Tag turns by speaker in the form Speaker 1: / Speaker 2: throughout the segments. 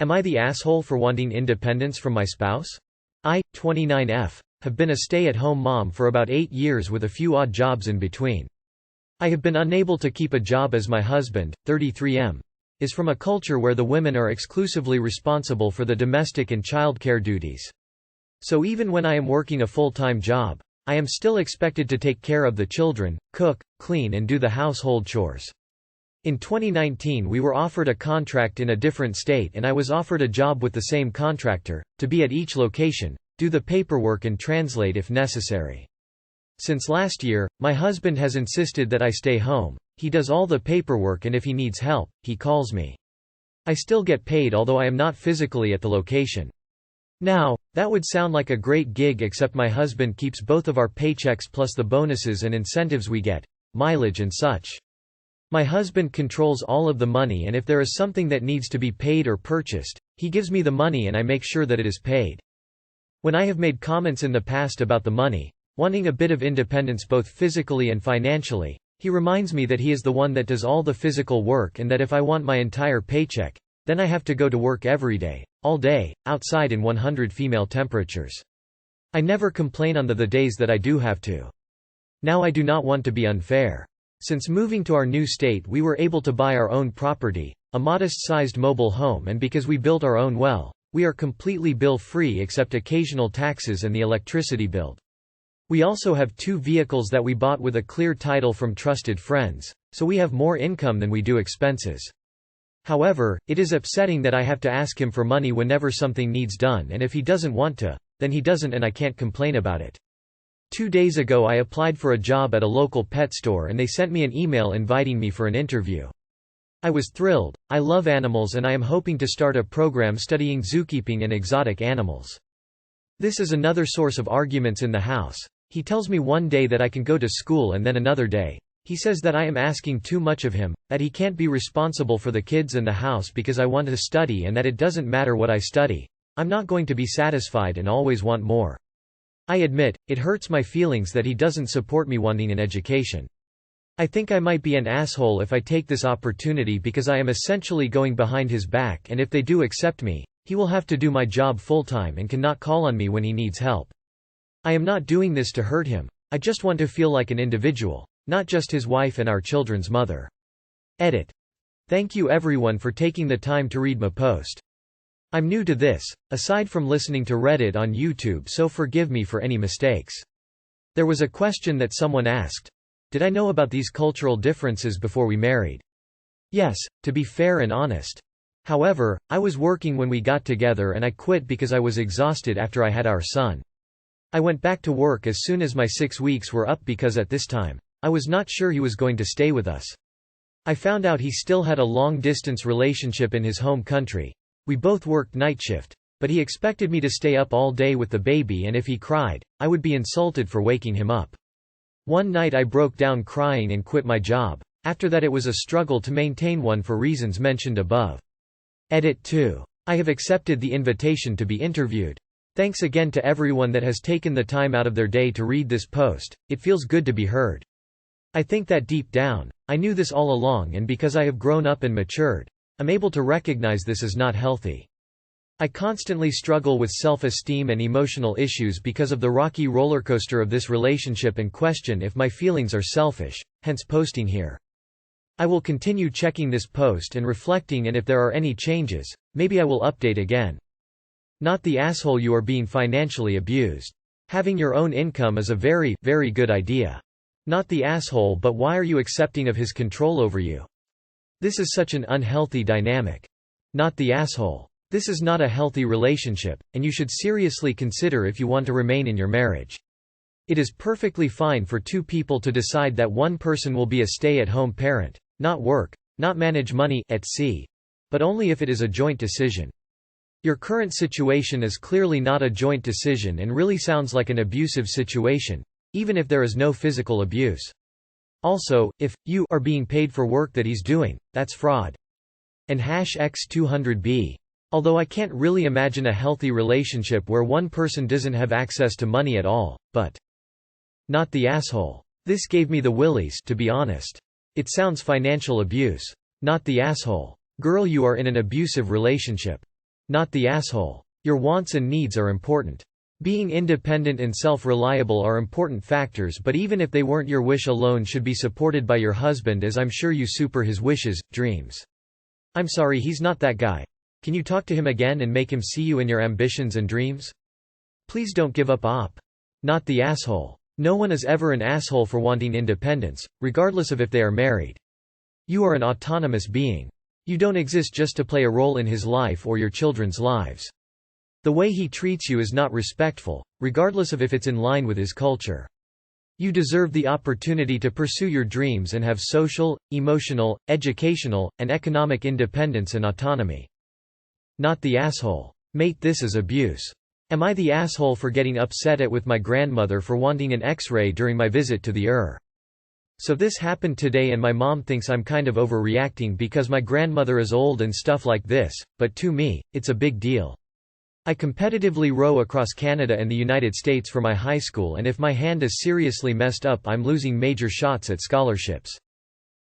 Speaker 1: Am I the asshole for wanting independence from my spouse? I, 29F, have been a stay-at-home mom for about 8 years with a few odd jobs in between. I have been unable to keep a job as my husband, 33M, is from a culture where the women are exclusively responsible for the domestic and childcare duties. So even when I am working a full-time job, I am still expected to take care of the children, cook, clean and do the household chores. In 2019 we were offered a contract in a different state and I was offered a job with the same contractor, to be at each location, do the paperwork and translate if necessary. Since last year, my husband has insisted that I stay home. He does all the paperwork and if he needs help, he calls me. I still get paid although I am not physically at the location. Now, that would sound like a great gig except my husband keeps both of our paychecks plus the bonuses and incentives we get, mileage and such. My husband controls all of the money and if there is something that needs to be paid or purchased, he gives me the money and I make sure that it is paid. When I have made comments in the past about the money, wanting a bit of independence both physically and financially, he reminds me that he is the one that does all the physical work and that if I want my entire paycheck, then I have to go to work every day, all day, outside in 100 female temperatures. I never complain on the days that I do have to. Now I do not want to be unfair. Since moving to our new state we were able to buy our own property, a modest-sized mobile home, and because we built our own well, we are completely bill-free except occasional taxes and the electricity bill. We also have 2 vehicles that we bought with a clear title from trusted friends, so we have more income than we do expenses. However, it is upsetting that I have to ask him for money whenever something needs done, and if he doesn't want to, then he doesn't and I can't complain about it. 2 days ago I applied for a job at a local pet store and they sent me an email inviting me for an interview. I was thrilled. I love animals and I am hoping to start a program studying zookeeping and exotic animals. This is another source of arguments in the house. He tells me one day that I can go to school and then another day, he says that I am asking too much of him, that he can't be responsible for the kids and the house because I want to study and that it doesn't matter what I study. I'm not going to be satisfied and always want more. I admit, it hurts my feelings that he doesn't support me wanting an education. I think I might be an asshole if I take this opportunity because I am essentially going behind his back and if they do accept me, he will have to do my job full-time and cannot call on me when he needs help. I am not doing this to hurt him, I just want to feel like an individual, not just his wife and our children's mother. Edit. Thank you everyone for taking the time to read my post. I'm new to this, aside from listening to Reddit on YouTube, so forgive me for any mistakes. There was a question that someone asked. Did I know about these cultural differences before we married? Yes, to be fair and honest. However, I was working when we got together and I quit because I was exhausted after I had our son. I went back to work as soon as my 6 weeks were up because at this time, I was not sure he was going to stay with us. I found out he still had a long-distance relationship in his home country. We both worked night shift, but he expected me to stay up all day with the baby and if he cried, I would be insulted for waking him up. One night I broke down crying and quit my job. After that it was a struggle to maintain one for reasons mentioned above. Edit 2. I have accepted the invitation to be interviewed. Thanks again to everyone that has taken the time out of their day to read this post, it feels good to be heard. I think that deep down, I knew this all along and because I have grown up and matured, I'm able to recognize this is not healthy. I constantly struggle with self-esteem and emotional issues because of the rocky rollercoaster of this relationship and question if my feelings are selfish, hence posting here. I will continue checking this post and reflecting, and if there are any changes, maybe I will update again. Not the asshole, you are being financially abused. Having your own income is a very, very good idea. Not the asshole, but why are you accepting of his control over you? This is such an unhealthy dynamic. Not the asshole. This is not a healthy relationship, and you should seriously consider if you want to remain in your marriage. It is perfectly fine for 2 people to decide that one person will be a stay-at-home parent, not work, not manage money, etc., but only if it is a joint decision. Your current situation is clearly not a joint decision and really sounds like an abusive situation, even if there is no physical abuse. Also, if you are being paid for work that he's doing, that's fraud. And #X200B. Although I can't really imagine a healthy relationship where one person doesn't have access to money at all, but not the asshole. This gave me the willies, to be honest. It sounds financial abuse. Not the asshole. Girl, you are in an abusive relationship. Not the asshole. Your wants and needs are important. Being independent and self-reliable are important factors, but even if they weren't, your wish alone should be supported by your husband, as I'm sure you super his wishes, dreams. I'm sorry, he's not that guy. Can you talk to him again and make him see you in your ambitions and dreams? Please don't give up op. Not the asshole. No one is ever an asshole for wanting independence, regardless of if they are married. You are an autonomous being. You don't exist just to play a role in his life or your children's lives. The way he treats you is not respectful, regardless of if it's in line with his culture. You deserve the opportunity to pursue your dreams and have social, emotional, educational, and economic independence and autonomy. Not the asshole. Mate, this is abuse. Am I the asshole for getting upset with my grandmother for wanting an X-ray during my visit to the ER? So this happened today and my mom thinks I'm kind of overreacting because my grandmother is old and stuff like this, but to me, it's a big deal. I competitively row across Canada and the United States for my high school, and if my hand is seriously messed up, I'm losing major shots at scholarships.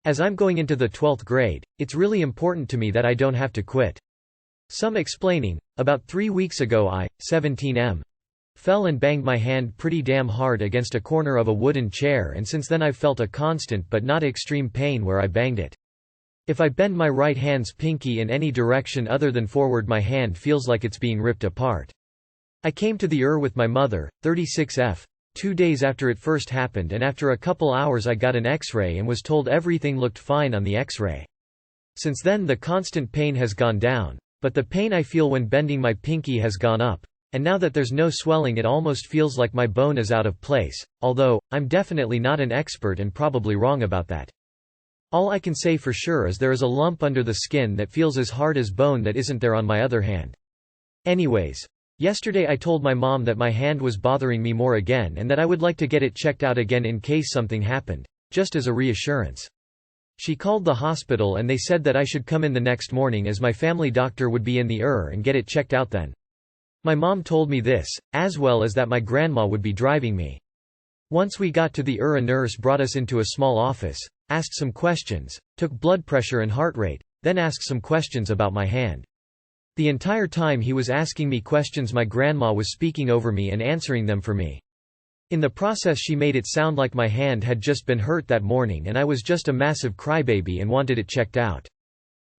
Speaker 1: As I'm going into the 12th grade, it's really important to me that I don't have to quit. Some explaining. About 3 weeks ago I, 17M, fell and banged my hand pretty damn hard against a corner of a wooden chair, and since then I've felt a constant but not extreme pain where I banged it. If I bend my right hand's pinky in any direction other than forward, my hand feels like it's being ripped apart. I came to the ER with my mother, 36F, 2 days after it first happened, and after a couple hours I got an X-ray and was told everything looked fine on the X-ray. Since then the constant pain has gone down, but the pain I feel when bending my pinky has gone up, and now that there's no swelling it almost feels like my bone is out of place, although, I'm definitely not an expert and probably wrong about that. All I can say for sure is there is a lump under the skin that feels as hard as bone that isn't there on my other hand. Anyways, yesterday I told my mom that my hand was bothering me more again and that I would like to get it checked out again in case something happened, just as a reassurance. She called the hospital and they said that I should come in the next morning as my family doctor would be in the ER and get it checked out then. My mom told me this, as well as that my grandma would be driving me. Once we got to the ER, a nurse brought us into a small office, asked some questions, took blood pressure and heart rate, then asked some questions about my hand. The entire time he was asking me questions, my grandma was speaking over me and answering them for me. In the process she made it sound like my hand had just been hurt that morning and I was just a massive crybaby and wanted it checked out.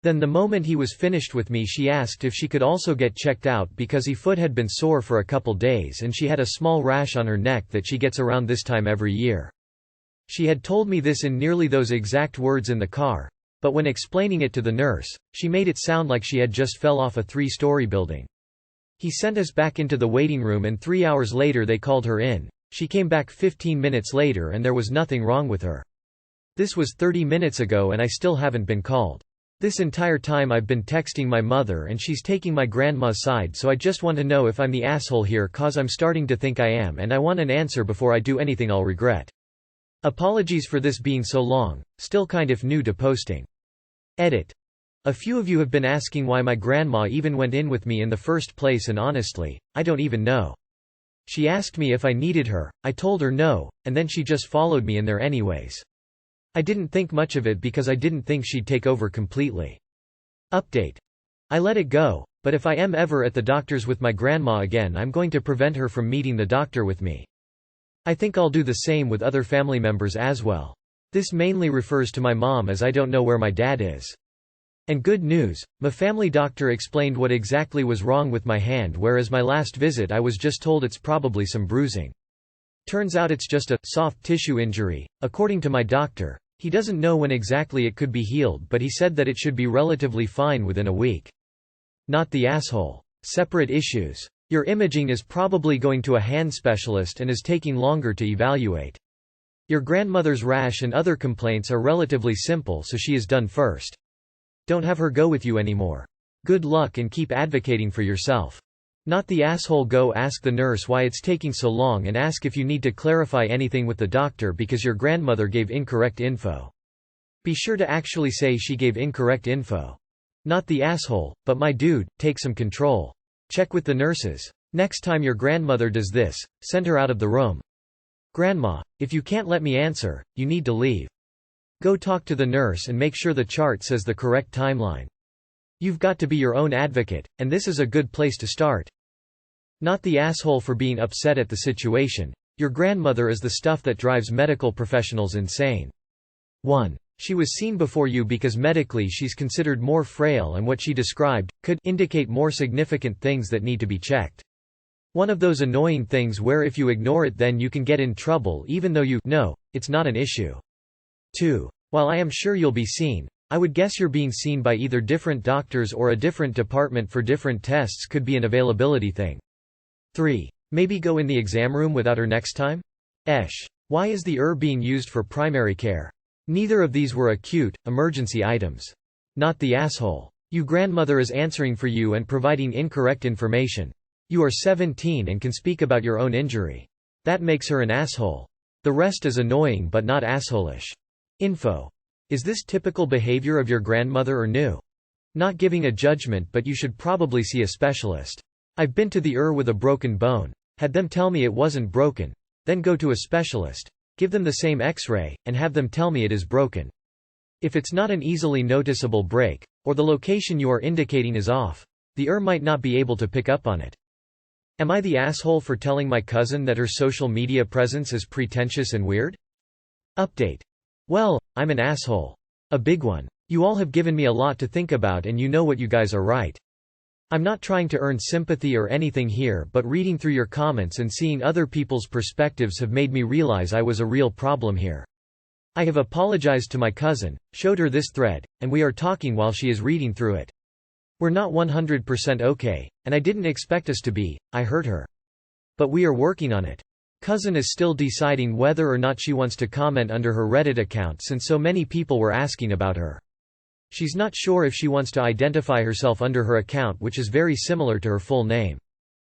Speaker 1: Then the moment he was finished with me, she asked if she could also get checked out because her foot had been sore for a couple days and she had a small rash on her neck that she gets around this time every year. She had told me this in nearly those exact words in the car, but when explaining it to the nurse, she made it sound like she had just fell off a 3-story building. He sent us back into the waiting room and 3 hours later they called her in. She came back 15 minutes later and there was nothing wrong with her. This was 30 minutes ago and I still haven't been called. This entire time I've been texting my mother and she's taking my grandma's side, so I just want to know if I'm the asshole here, cause I'm starting to think I am and I want an answer before I do anything I'll regret. Apologies for this being so long, still kind of new to posting. Edit. A few of you have been asking why my grandma even went in with me in the first place, and honestly, I don't even know. She asked me if I needed her, I told her no, and then she just followed me in there anyways. I didn't think much of it because I didn't think she'd take over completely. Update. I let it go, but if I am ever at the doctor's with my grandma again, I'm going to prevent her from meeting the doctor with me. I think I'll do the same with other family members as well. This mainly refers to my mom as I don't know where my dad is. And good news, my family doctor explained what exactly was wrong with my hand, whereas my last visit I was just told it's probably some bruising. Turns out it's just a soft tissue injury. According to my doctor, he doesn't know when exactly it could be healed, but he said that it should be relatively fine within a week. Not the asshole. Separate issues. Your imaging is probably going to a hand specialist and is taking longer to evaluate. Your grandmother's rash and other complaints are relatively simple, so she is done first. Don't have her go with you anymore. Good luck and keep advocating for yourself. Not the asshole. Go ask the nurse why it's taking so long and ask if you need to clarify anything with the doctor because your grandmother gave incorrect info. Be sure to actually say she gave incorrect info. Not the asshole, but my dude, take some control. Check with the nurses. Next time your grandmother does this, send her out of the room. Grandma, if you can't let me answer, you need to leave. Go talk to the nurse and make sure the chart says the correct timeline. You've got to be your own advocate, and this is a good place to start. Not the asshole for being upset at the situation. Your grandmother is the stuff that drives medical professionals insane. 1. She was seen before you because medically she's considered more frail, and what she described could indicate more significant things that need to be checked. One of those annoying things where if you ignore it then you can get in trouble even though you know it's not an issue. 2. While I am sure you'll be seen, I would guess you're being seen by either different doctors or a different department for different tests, could be an availability thing. 3. Maybe go in the exam room without her next time? Why is the being used for primary care? Neither of these were acute, emergency items. Not the asshole. Your grandmother is answering for you and providing incorrect information. You are 17 and can speak about your own injury. That makes her an asshole. The rest is annoying but not assholish. Info. Is this typical behavior of your grandmother or new? Not giving a judgment, but you should probably see a specialist. I've been to the with a broken bone. Had them tell me it wasn't broken. Then go to a specialist. Give them the same x-ray, and have them tell me it is broken. If it's not an easily noticeable break, or the location you are indicating is off, the might not be able to pick up on it. Am I the asshole for telling my cousin that her social media presence is pretentious and weird? Update. Well, I'm an asshole. A big one. You all have given me a lot to think about, and you know what, you guys are right. I'm not trying to earn sympathy or anything here, but reading through your comments and seeing other people's perspectives have made me realize I was a real problem here. I have apologized to my cousin, showed her this thread, and we are talking while she is reading through it. We're not 100% okay, and I didn't expect us to be. I hurt her. But we are working on it. Cousin is still deciding whether or not she wants to comment under her Reddit account since so many people were asking about her. She's not sure if she wants to identify herself under her account, which is very similar to her full name.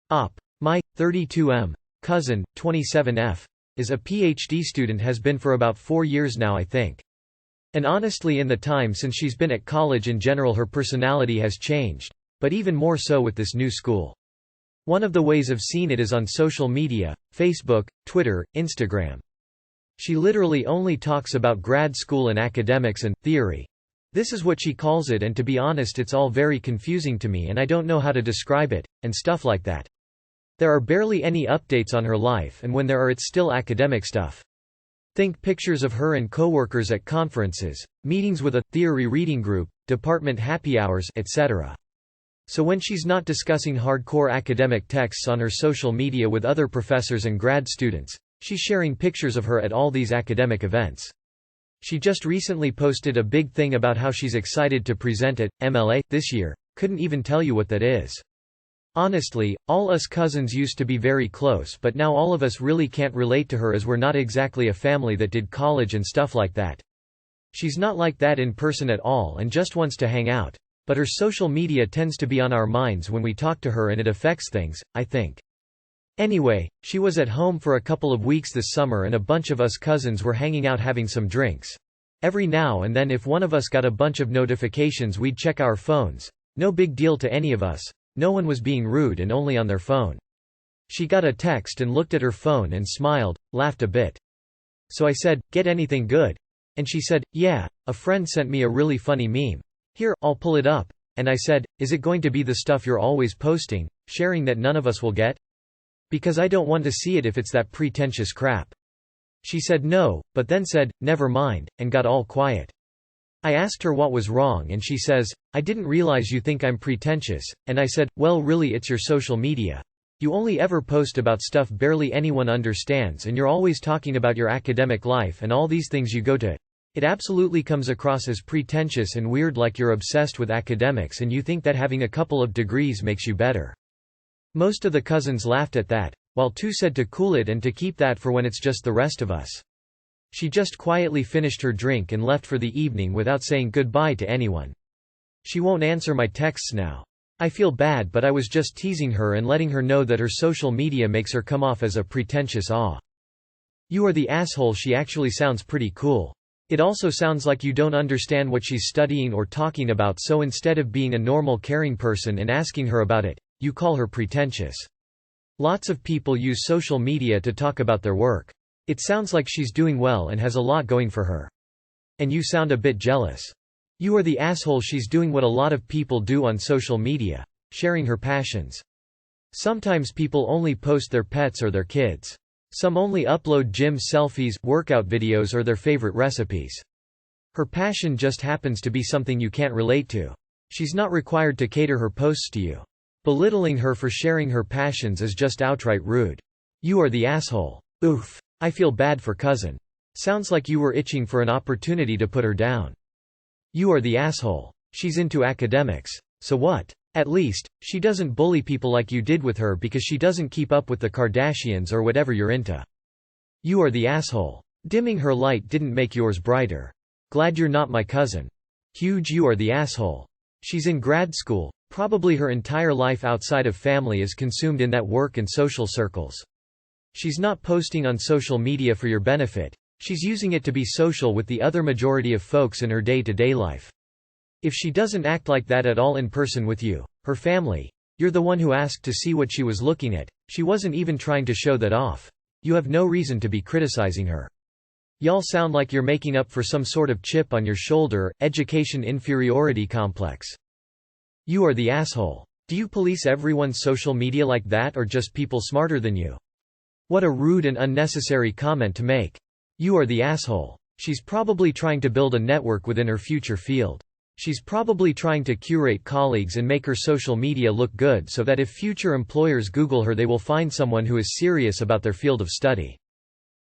Speaker 1: My 32M cousin, 27F, is a PhD student, has been for about 4 years now, I think. And honestly, in the time since she's been at college in general, her personality has changed, but even more so with this new school. One of the ways I've seen it is on social media, Facebook, Twitter, Instagram. She literally only talks about grad school and academics and theory. This is what she calls it, and to be honest it's all very confusing to me and I don't know how to describe it, and stuff like that. There are barely any updates on her life, and when there are it's still academic stuff. Think pictures of her and coworkers at conferences, meetings with a theory reading group, department happy hours, etc. So when she's not discussing hardcore academic texts on her social media with other professors and grad students, she's sharing pictures of her at all these academic events. She just recently posted a big thing about how she's excited to present at MLA this year. Couldn't even tell you what that is. Honestly, all us cousins used to be very close, but now all of us really can't relate to her as we're not exactly a family that did college and stuff like that. She's not like that in person at all and just wants to hang out. But her social media tends to be on our minds when we talk to her, and it affects things, I think. Anyway, she was at home for a couple of weeks this summer and a bunch of us cousins were hanging out having some drinks. Every now and then if one of us got a bunch of notifications we'd check our phones. No big deal to any of us. No one was being rude and only on their phone. She got a text and looked at her phone and smiled, laughed a bit. So I said, "Get anything good?" And she said, "Yeah, a friend sent me a really funny meme. Here, I'll pull it up." And I said, "Is it going to be the stuff you're always posting, sharing that none of us will get? Because I don't want to see it if it's that pretentious crap." She said no, but then said, "Never mind," and got all quiet. I asked her what was wrong and she says, "I didn't realize you think I'm pretentious," and I said, "Well really it's your social media. You only ever post about stuff barely anyone understands and you're always talking about your academic life and all these things you go to. It absolutely comes across as pretentious and weird, like you're obsessed with academics and you think that having a couple of degrees makes you better." Most of the cousins laughed at that, while two said to cool it and to keep that for when it's just the rest of us. She just quietly finished her drink and left for the evening without saying goodbye to anyone. She won't answer my texts now. I feel bad, but I was just teasing her and letting her know that her social media makes her come off as a pretentious awe. You are the asshole. She actually sounds pretty cool. It also sounds like you don't understand what she's studying or talking about, so instead of being a normal caring person and asking her about it, you call her pretentious. Lots of people use social media to talk about their work. It sounds like she's doing well and has a lot going for her. And you sound a bit jealous. You are the asshole. She's doing what a lot of people do on social media, sharing her passions. Sometimes people only post their pets or their kids. Some only upload gym selfies, workout videos, or their favorite recipes. Her passion just happens to be something you can't relate to. She's not required to cater her posts to you. Belittling her for sharing her passions is just outright rude. You are the asshole. Oof. I feel bad for cousin. Sounds like you were itching for an opportunity to put her down. You are the asshole. She's into academics. So what? At least, she doesn't bully people like you did with her because she doesn't keep up with the Kardashians or whatever you're into. You are the asshole. Dimming her light didn't make yours brighter. Glad you're not my cousin. Huge. You are the asshole. She's in grad school. Probably her entire life outside of family is consumed in that work and social circles. She's not posting on social media for your benefit. She's using it to be social with the other majority of folks in her day-to-day life. If she doesn't act like that at all in person with you, her family, you're the one who asked to see what she was looking at. She wasn't even trying to show that off. You have no reason to be criticizing her. Y'all sound like you're making up for some sort of chip on your shoulder, education inferiority complex. You are the asshole. Do you police everyone's social media like that, or just people smarter than you? What a rude and unnecessary comment to make. You are the asshole. She's probably trying to build a network within her future field. She's probably trying to curate colleagues and make her social media look good so that if future employers Google her, they will find someone who is serious about their field of study.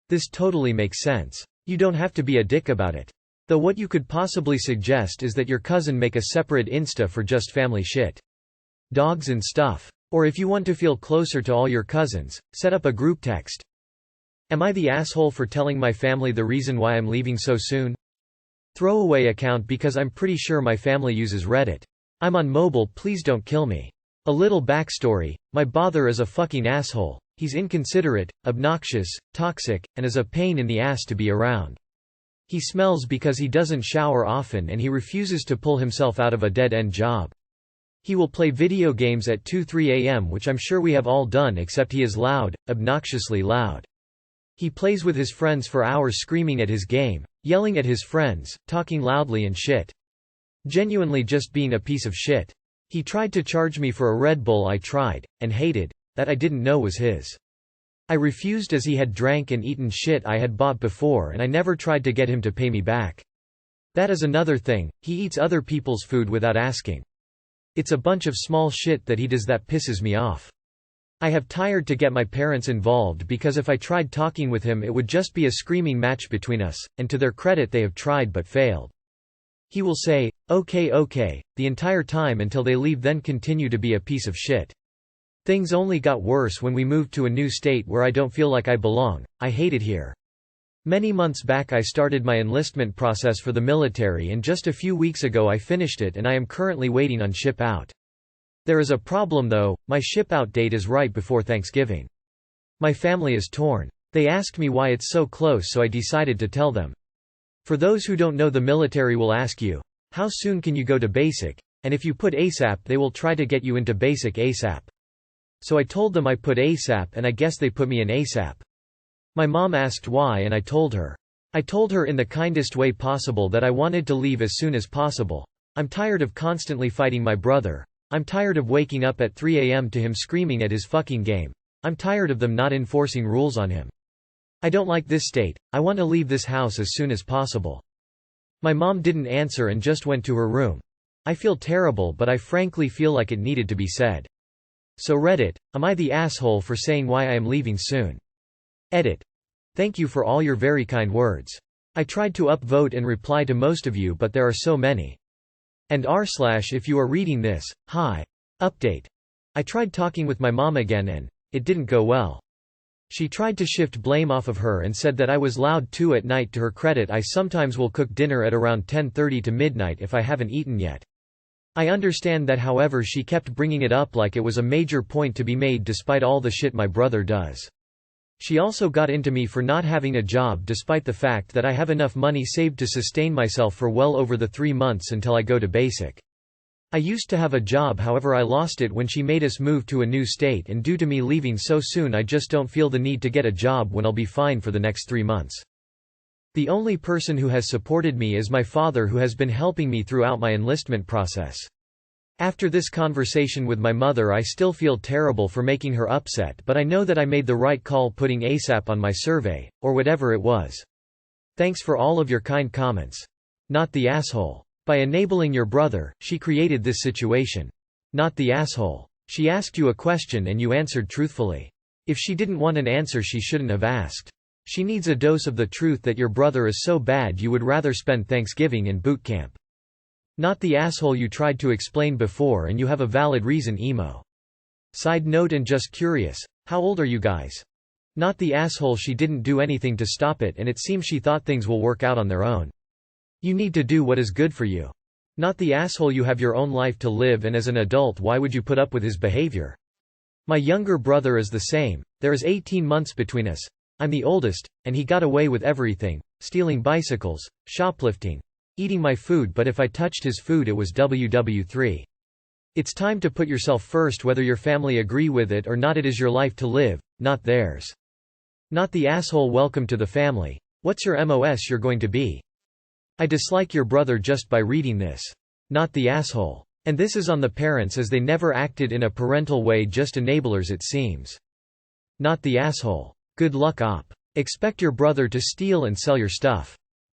Speaker 1: This totally makes sense. You don't have to be a dick about it. Though what you could possibly suggest is that your cousin make a separate Insta for just family shit. Dogs and stuff. Or if you want to feel closer to all your cousins, set up a group text. Am I the asshole for telling my family the reason why I'm leaving so soon? Throwaway account because I'm pretty sure my family uses Reddit. I'm on mobile, please don't kill me. A little backstory, my father is a fucking asshole. He's inconsiderate, obnoxious, toxic, and is a pain in the ass to be around. He smells because he doesn't shower often and he refuses to pull himself out of a dead-end job. He will play video games at 2-3 a.m., which I'm sure we have all done, except he is loud, obnoxiously loud. He plays with his friends for hours screaming at his game, yelling at his friends, talking loudly and shit. Genuinely just being a piece of shit. He tried to charge me for a Red Bull I tried, and hated, that I didn't know was his. I refused as he had drank and eaten shit I had bought before, and I never tried to get him to pay me back. That is another thing, he eats other people's food without asking. It's a bunch of small shit that he does that pisses me off. I have tried to get my parents involved because if I tried talking with him it would just be a screaming match between us, and to their credit they have tried but failed. He will say, okay, the entire time until they leave, then continue to be a piece of shit. Things only got worse when we moved to a new state where I don't feel like I belong. I hate it here. Many months back I started my enlistment process for the military, and just a few weeks ago I finished it and I am currently waiting on ship out. There is a problem though, my ship out date is right before Thanksgiving. My family is torn. They asked me why it's so close, so I decided to tell them. For those who don't know, the military will ask you, how soon can you go to basic? And if you put ASAP they will try to get you into basic ASAP. So I told them I put ASAP, and I guess they put me in ASAP. My mom asked why and I told her. I told her in the kindest way possible that I wanted to leave as soon as possible. I'm tired of constantly fighting my brother. I'm tired of waking up at 3 a.m. to him screaming at his fucking game. I'm tired of them not enforcing rules on him. I don't like this state. I want to leave this house as soon as possible. My mom didn't answer and just went to her room. I feel terrible, but I frankly feel like it needed to be said. So Reddit, am I the asshole for saying why I am leaving soon? Edit. Thank you for all your very kind words. I tried to upvote and reply to most of you, but there are so many. And if you are reading this, hi. Update. I tried talking with my mom again and it didn't go well. She tried to shift blame off of her and said that I was loud too at night. To her credit, I sometimes will cook dinner at around 10:30 to midnight if I haven't eaten yet. I understand that, however, she kept bringing it up like it was a major point to be made despite all the shit my brother does. She also got into me for not having a job despite the fact that I have enough money saved to sustain myself for well over the 3 months until I go to basic. I used to have a job, however I lost it when she made us move to a new state, and due to me leaving so soon I just don't feel the need to get a job when I'll be fine for the next 3 months. The only person who has supported me is my father, who has been helping me throughout my enlistment process. After this conversation with my mother, I still feel terrible for making her upset, but I know that I made the right call putting ASAP on my survey, or whatever it was. Thanks for all of your kind comments. Not the asshole. By enabling your brother, she created this situation. Not the asshole. She asked you a question and you answered truthfully. If she didn't want an answer, she shouldn't have asked. She needs a dose of the truth that your brother is so bad you would rather spend Thanksgiving in boot camp. Not the asshole, you tried to explain before and you have a valid reason, emo. Side note and just curious, how old are you guys? Not the asshole, she didn't do anything to stop it and it seems she thought things will work out on their own. You need to do what is good for you. Not the asshole, you have your own life to live and as an adult why would you put up with his behavior? My younger brother is the same, there is 18 months between us. I'm the oldest, and he got away with everything, stealing bicycles, shoplifting, eating my food, but if I touched his food it was WW3. It's time to put yourself first, whether your family agree with it or not. It is your life to live, not theirs. Not the asshole, welcome to the family. What's your MOS you're going to be? I dislike your brother just by reading this. Not the asshole. And this is on the parents as they never acted in a parental way, just enablers it seems. Not the asshole. Good luck op. Expect your brother to steal and sell your stuff.